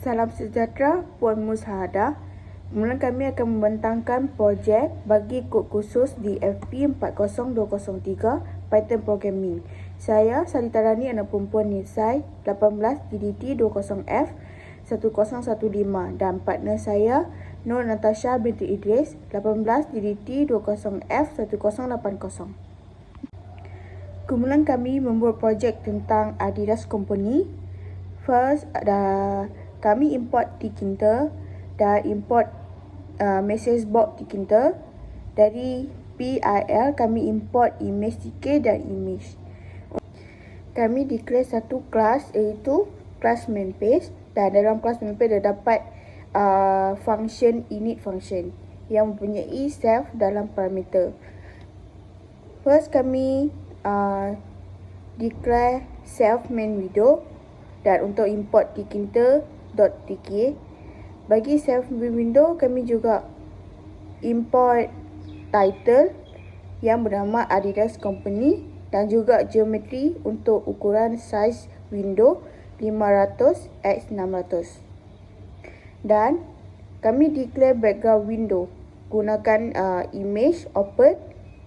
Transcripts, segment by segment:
Salam sejahtera Puan Mushahadah. Kemudian kami akan membentangkan projek bagi kod khusus di FP40203 Python Programming. Saya Sarita Rani, anak perempuan Nisai 18 GDT 20F 1015 dan partner saya Nur Natasha binti Idris 18 GDT 20F 1080. Kemudian kami membuat projek tentang Adidas Company. First, kami import Tkinter dan import message box Tkinter. Dari PIL kami import image TK dan image. Kami declare satu kelas iaitu kelas main page, dan dalam kelas main page terdapat function init function yang mempunyai self dalam parameter. First kami declare self main window, dan untuk import tkinter.tk. Bagi self main window kami juga import title yang bernama Adidas Company dan juga geometri untuk ukuran size window 500x600. Dan kami declare background window gunakan image open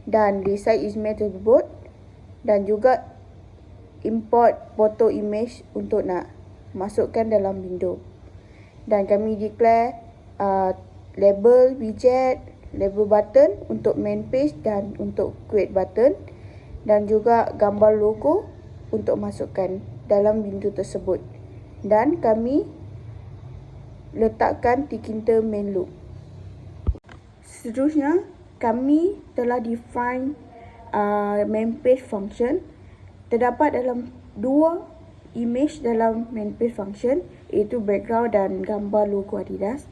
dan resize image tersebut, dan juga import foto image untuk nak masukkan dalam window. Dan kami declare label widget, label button untuk main page dan untuk create button, dan juga gambar logo untuk masukkan dalam window tersebut. Dan kami letakkan Tkinter main loop. Seterusnya, kami telah define main page function. Terdapat dalam dua image dalam main page function, iaitu background dan gambar logo Adidas.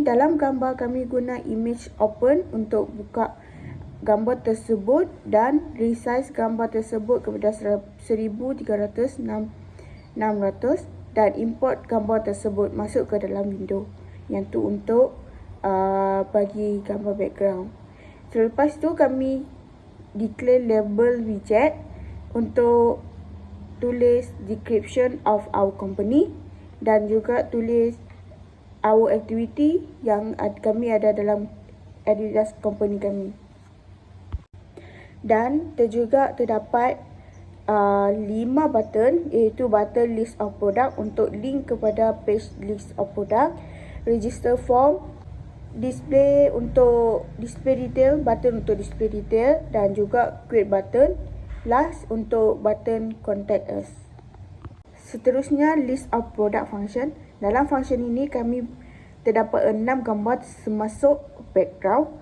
Dalam gambar kami guna image open untuk buka gambar tersebut dan resize gambar tersebut kepada 1300x600 dan import gambar tersebut masuk ke dalam window, yang tu untuk bagi gambar background. Selepas itu kami declare label widget untuk tulis description of our company dan juga tulis our activity yang kami ada dalam Adidas Company kami. Dan juga terdapat 5 button, iaitu button list of product untuk link kepada page list of product, register form, display untuk display detail, button untuk display detail, dan juga create button. Last untuk button contact us. Seterusnya list of product function. Dalam function ini kami terdapat 6 gambar termasuk background.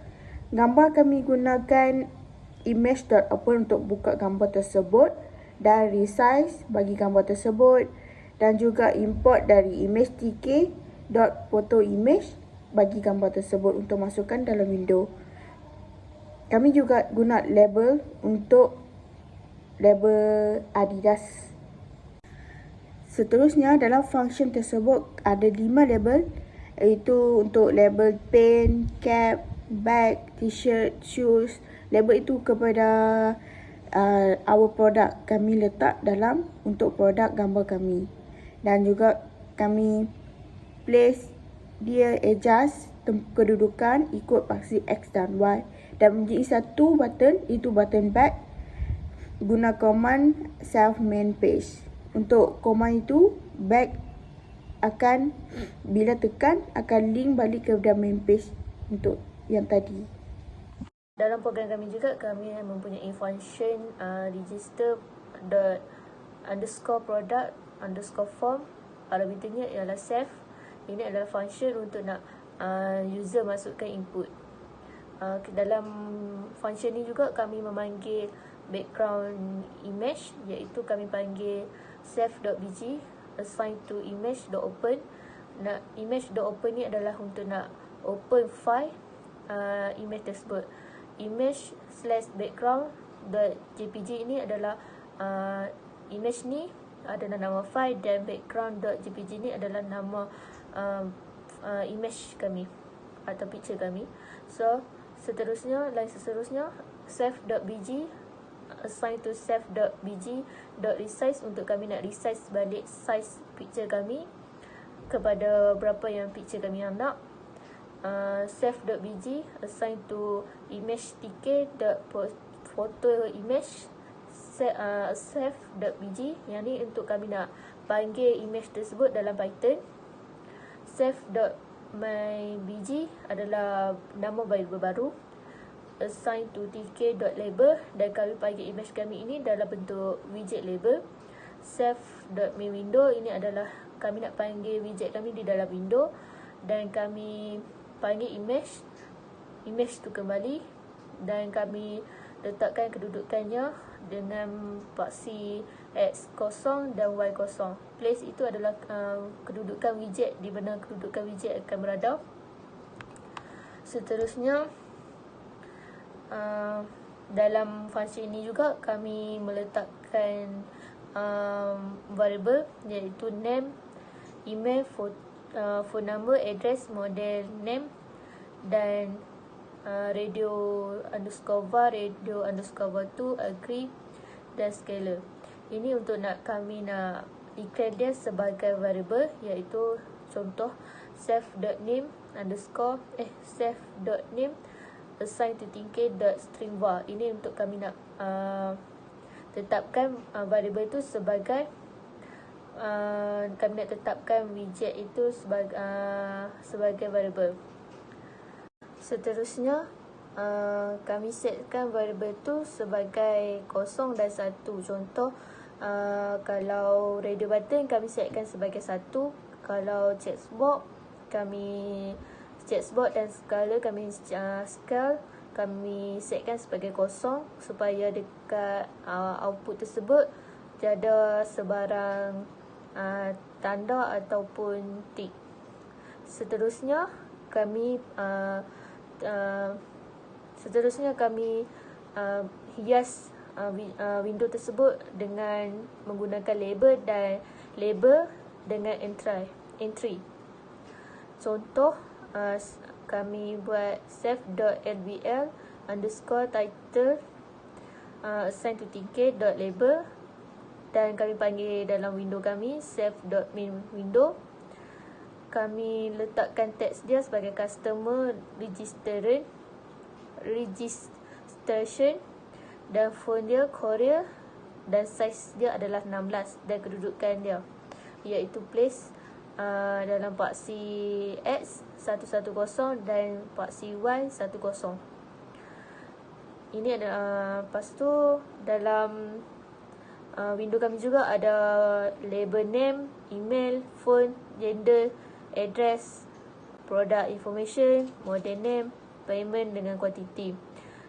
Gambar kami gunakan image.open untuk buka gambar tersebut, dan resize bagi gambar tersebut, dan juga import dari image tk.photoimage bagi gambar tersebut untuk masukkan dalam window. Kami juga guna label untuk label Adidas. Seterusnya dalam function tersebut ada 5 label, iaitu untuk label pen, cap, bag, t-shirt, shoes. Label itu kepada our product kami letak dalam untuk produk gambar kami, dan juga kami place dia adjust kedudukan ikut paksi X dan Y, dan menjadi satu button, itu button back. Guna command self main page. Untuk command itu back akan bila tekan akan link balik kepada main page untuk yang tadi. Dalam program kami juga kami mempunyai function register _product _form. Parameternya ialah self. Ini adalah function untuk nak user masukkan input. Dalam function ini juga kami memanggil background image, iaitu kami panggil self.bg assign to image.open. Image.open ni adalah untuk nak open file image tersebut. Image/background.jpg ini adalah image ni adalah nama file, dan background.jpg ni adalah nama image kami atau picture kami. So seterusnya self.bg assign to self.bg.resize untuk kami nak resize balik size picture kami. kepada berapa yang picture kami yang nak. Save.bg assign to image tk.photo image. Save.bg yang ni untuk kami nak panggil image tersebut dalam Python. Save.mybg adalah nama variable baru. Assign to tk.label dan kami panggil image kami ini dalam bentuk widget label. Save.mainWindow ini adalah kami nak panggil widget kami di dalam window dan kami panggil image tu kembali dan kami letakkan kedudukannya dengan paksi X kosong dan Y kosong. Place itu adalah kedudukan widget, di mana kedudukan widget akan berada. Seterusnya dalam function ini juga kami meletakkan variable iaitu name, email, phone number, address, model name dan radio underscore var, radio underscore var 2, agree dan scalar. Ini untuk kami nak declare dia sebagai variable, iaitu contoh save.name assign to tk.string var. Ini untuk kami nak tetapkan variable itu sebagai kami nak tetapkan widget itu sebagai variable. Seterusnya kami setkan variable itu sebagai 0 dan 1. Contoh kalau radio button kami setkan sebagai 1, kalau checkbox dan skala kami setkan sebagai 0 supaya dekat output tersebut tiada sebarang tanda ataupun tik. Seterusnya kami hias window tersebut dengan menggunakan label dengan entry. Contoh kami buat save.lbl underscore title assign to tk.label dan kami panggil dalam window kami save.mainWindow. Kami letakkan teks dia sebagai customer registration dan phone dia Korea dan size dia adalah 16 dan kedudukan dia iaitu place dalam paksi X 110 dan paksi Y 10. Ini adalah lepas tu dalam window kami juga ada label name, email, phone, gender, address, product information, model name, payment dengan quantity.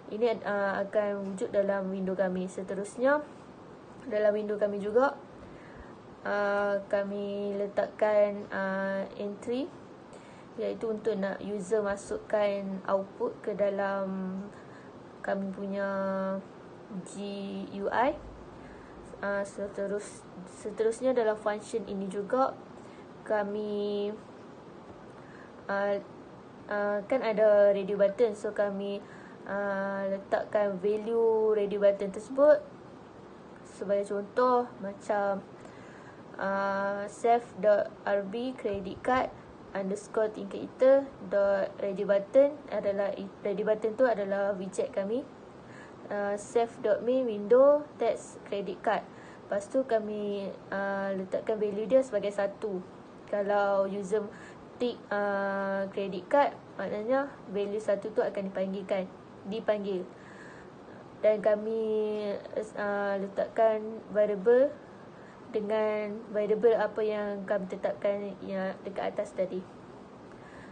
Ini akan wujud dalam window kami. Seterusnya dalam window kami juga kami letakkan entry, iaitu untuk nak user masukkan output ke dalam kami punya GUI. Seterusnya dalam function ini juga kami kan ada radio button, so kami letakkan value radio button tersebut sebagai contoh macam save.rb credit card underscore tingkat iter dot radio button tu adalah widget kami. Save.main window text credit card. Lepas tu kami letakkan value dia sebagai 1. Kalau user tick credit card, maknanya value 1 tu akan dipanggil. Dan kami letakkan variable dengan variable apa yang kami tetapkan yang dekat atas tadi.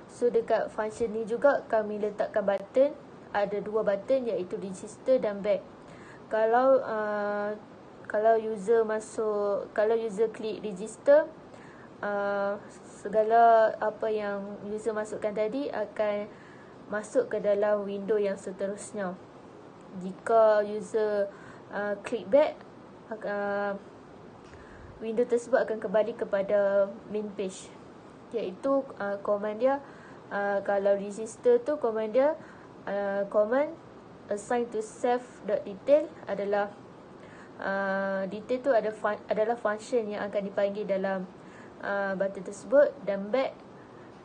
So dekat function ni juga kami letakkan button. Ada 2 button iaitu register dan back. Kalau user klik register, segala apa yang user masukkan tadi akan masuk ke dalam window yang seterusnya. Jika user klik back, window tersebut akan kembali kepada main page, iaitu command dia kalau register tu command dia command assign to save.detail adalah detail tu adalah function yang akan dipanggil dalam button tersebut, dan back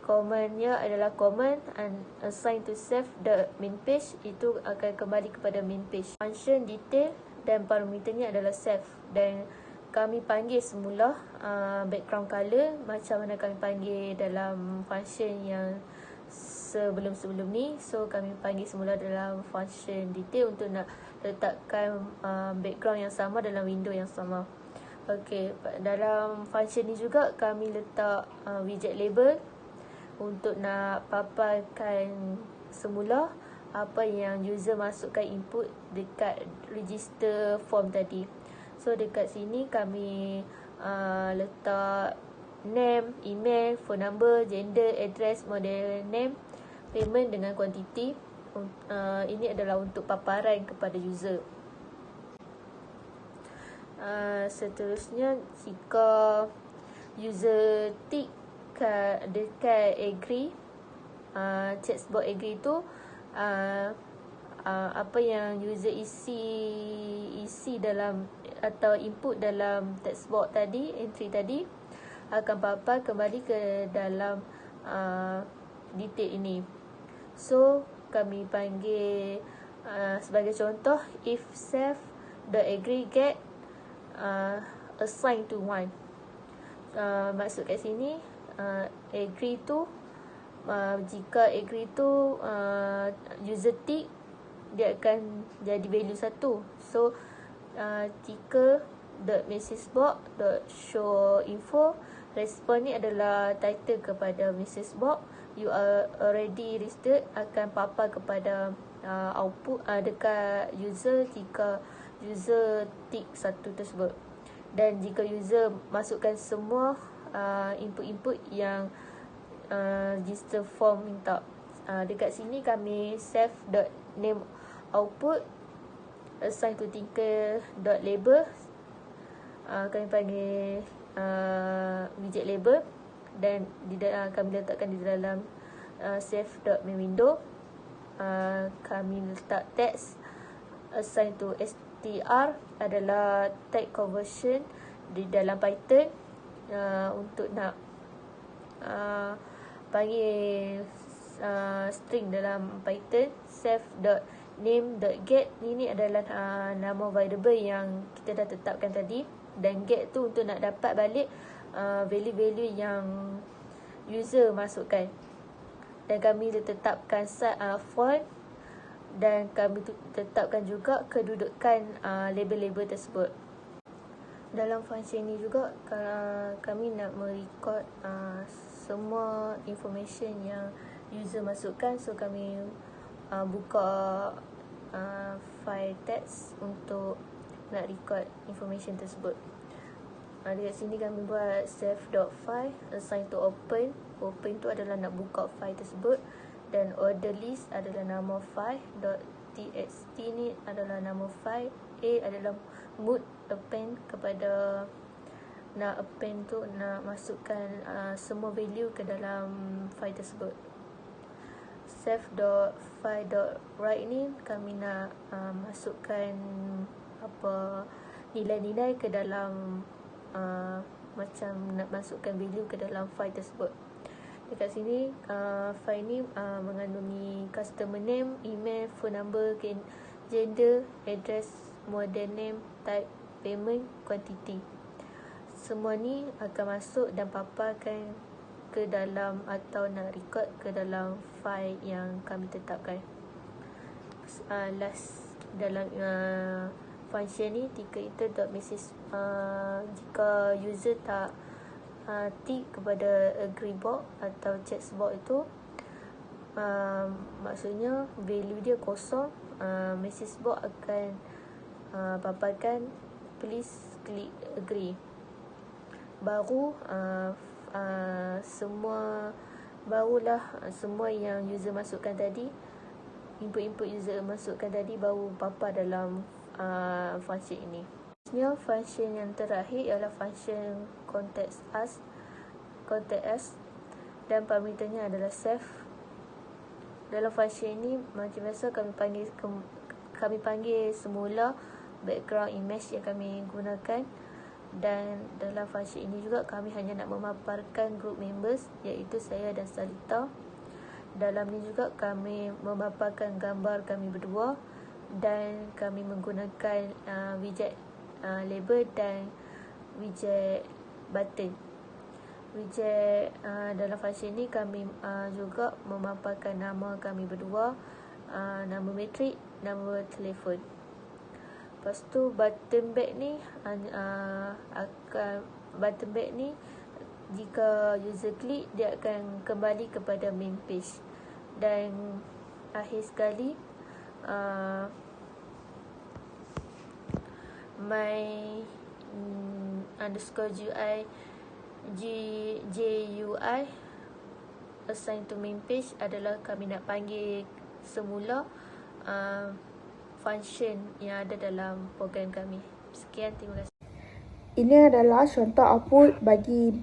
commandnya adalah command and assign to save the main page, itu akan kembali kepada main page. Function detail dan parameternya adalah save, dan kami panggil semula background color macam mana kami panggil dalam function yang sebelum-sebelum ni. So kami panggil semula dalam function detail untuk nak letakkan background yang sama dalam window yang sama. Okey, dalam function ni juga kami letak widget label untuk nak paparkan semula apa yang user masukkan input dekat register form tadi. So dekat sini kami letak name, email, phone number, gender, address, model name, payment dengan quantity. Ini adalah untuk paparan kepada user. Seterusnya, jika user tick dekat agree, checkbox agree tu, apa yang user isi dalam atau input dalam text box tadi, entry tadi, akan papar kembali ke dalam detail ini. So kami panggil sebagai contoh, if save the agree get assign to 1. Maksud kat sini, agree tu, jika agree tu user tick, dia akan jadi value 1. So jika the message box show info, respon ni adalah title kepada message box, you are already registered, akan papar kepada output dekat user jika user tick 1 tersebut. Dan jika user masukkan semua input-input yang register form minta, dekat sini kami save name output, assign to tinker.label, kami panggil widget label, dan kami letakkan di dalam save.main window. Kami letak text, assign to str adalah tag conversion di dalam Python, untuk nak panggil string dalam Python. Save.name.get, ini adalah nama variable yang kita dah tetapkan tadi, dan get tu untuk nak dapat balik value-value yang user masukkan. Dan kami tetapkan font, dan kami tetapkan juga kedudukan label-label tersebut. Dalam function ni juga kami nak merecord semua information yang user masukkan. So kami buka file text untuk nak record information tersebut. Dekat sini kami buat save.file, assign to open. Open tu adalah nak buka file tersebut, dan order list adalah nama file. .txt ni adalah nama file. A adalah mood append, kepada nak append tu nak masukkan semua value ke dalam file tersebut. Save.file.write ni kami nak masukkan apa nilai-nilai ke dalam macam nak masukkan value ke dalam file tersebut. Dekat sini file ni mengandungi customer name, email, phone number, gender, address, model name, type, payment, quantity. Semua ni akan masuk dan paparkan ke dalam atau nak record ke dalam file yang kami tetapkan. Last dalam function ni, ticketer.message, jika user tak tick kepada agree box atau check box itu, maksudnya value dia kosong, message box akan paparkan please click agree. Baru semua yang user masukkan tadi, input-input user masukkan tadi, baru papar dalam function ini. Function yang terakhir ialah function contact us, dan parameternya adalah save. Dalam function ini macam biasa kami panggil semula background image yang kami gunakan. Dan dalam function ini juga kami hanya nak memaparkan group members, iaitu saya dan Salita. Dalam ni juga kami memaparkan gambar kami berdua dan kami menggunakan widget label dan widget button. Widget dalam function ni kami juga memaparkan nama kami berdua, nama matrik, nama telefon. Lepas tu button back ni button back ni jika user klik dia akan kembali kepada main page. Dan akhir sekali my underscore GUI assign to main page adalah kami nak panggil semula function yang ada dalam program kami. Sekian, terima kasih. Ini adalah contoh output bagi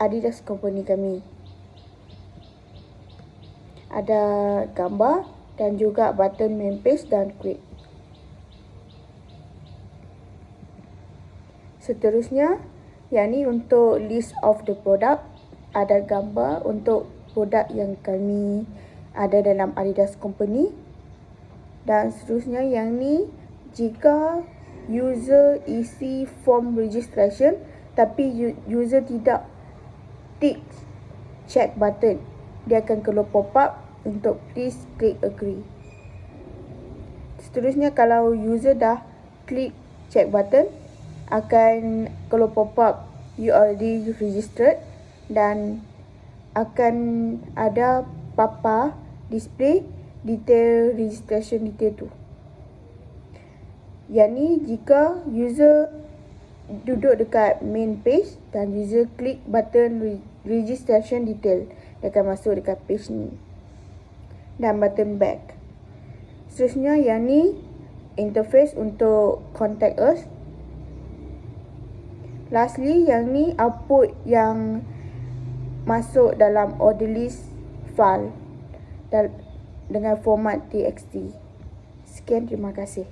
Adidas company kami. Ada gambar dan juga button main page dan quick. Seterusnya, yakni untuk list of the product, ada gambar untuk produk yang kami ada dalam Adidas company. Dan seterusnya yang ni, jika user isi form registration tapi user tidak tick check button, dia akan keluar pop-up untuk please click agree. Seterusnya, kalau user dah klik check button, akan keluar pop-up you already registered dan akan ada papa display detail registration detail tu. Yang ni jika user duduk dekat main page dan user klik button registration detail, dia akan masuk dekat page ni. Dan button back. Seterusnya yang ni interface untuk contact us. Lastly, yang ni output yang masuk dalam order list file dengan format txt. Sekian, terima kasih.